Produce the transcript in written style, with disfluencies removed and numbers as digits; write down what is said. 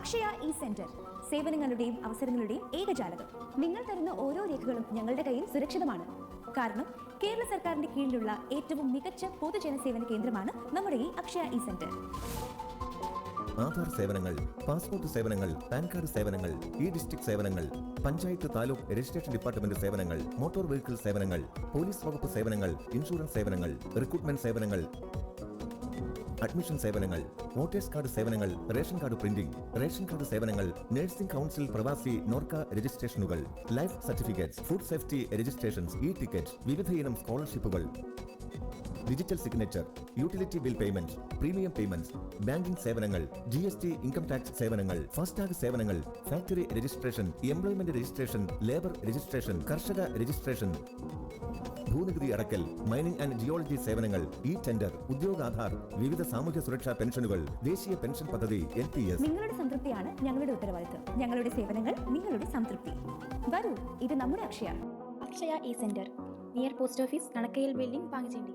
Akshaya E centre സേവനങ്ങളുടെയും അവസരങ്ങളുടെയും ഏകജാലകം. നിങ്ങൾ തരുന്ന ഓരോ രേഖകളും ഞങ്ങളുടെ കയ്യിൽ സുരക്ഷിതമാണ്. കാരണം കേരള സർക്കാരിന്റെ കീഴിലുള്ള ഏറ്റവും മികച്ച പൊതുജനസേവന കേന്ദ്രമാണ് നമ്മുടെ ഈ അക്ഷയ ഇ സെന്റർ. ആധാർ സേവനങ്ങൾ, പാസ്പോർട്ട് സേവനങ്ങൾ, പാൻ കാർഡ് സേവനങ്ങൾ, ഇ ഡിസ്ട്രിക്ട് സേവനങ്ങൾ, പഞ്ചായത്ത് താലൂക്ക് രജിസ്ട്രേഷൻ ഡിപ്പാർട്ട്മെന്റ് സേവനങ്ങൾ, മോട്ടോർ വെഹിക്കിൾ സേവനങ്ങൾ, പോലീസ് വകുപ്പ് സേവനങ്ങൾ, ഇൻഷുറൻസ് സേവനങ്ങൾ, റിക്രൂട്ട്മെന്റ് സേവനങ്ങൾ, അഡ്മിഷൻ സേവനങ്ങൾ, വോട്ടേഴ്സ് കാർഡ് സേവനങ്ങൾ, ration card printing, ration card സേവനങ്ങൾ, നഴ്സിംഗ് കൗൺസിൽ പ്രവാസി നോർക്ക രജിസ്ട്രേഷനുകൾ, life certificates, food safety registrations, E ticket, വിവിധ ഇനം സ്കോളർഷിപ്പുകൾ, digital signature, utility bill payment, premium payment, banking സേവനങ്ങൾ, GST ഇൻകം ടാക്സ് സേവനങ്ങൾ, ഫാസ്ടാഗ് സേവനങ്ങൾ, factory registration, employment registration, labour registration, കർഷക രജിസ്ട്രേഷൻ, ഭൂനികുതി അടക്കൽ, മൈനിംഗ് ആൻഡ് ജിയോളജി സേവനങ്ങൾ, ഇ ടെൻഡർ, ഉദ്യോഗാധാർ, വിവിധ സാമൂഹ്യ സുരക്ഷാ പെൻഷനുകൾ, ദേശീയ പെൻഷൻ പദ്ധതി, NPS. നിങ്ങളുടെ സംതൃപ്തിയാണ് ഞങ്ങളുടെ ഉത്തരവാദിത്വം. ഞങ്ങളുടെ സേവനങ്ങൾ നിങ്ങളുടെ സംതൃപ്തി. വരൂ, ഇത് നമ്മുടെ Akshaya. Akshaya E centre, near post office, കണക്കയിൽ ബിൽഡിംഗ്, പാങ്ങിച്ചേണ്ടി.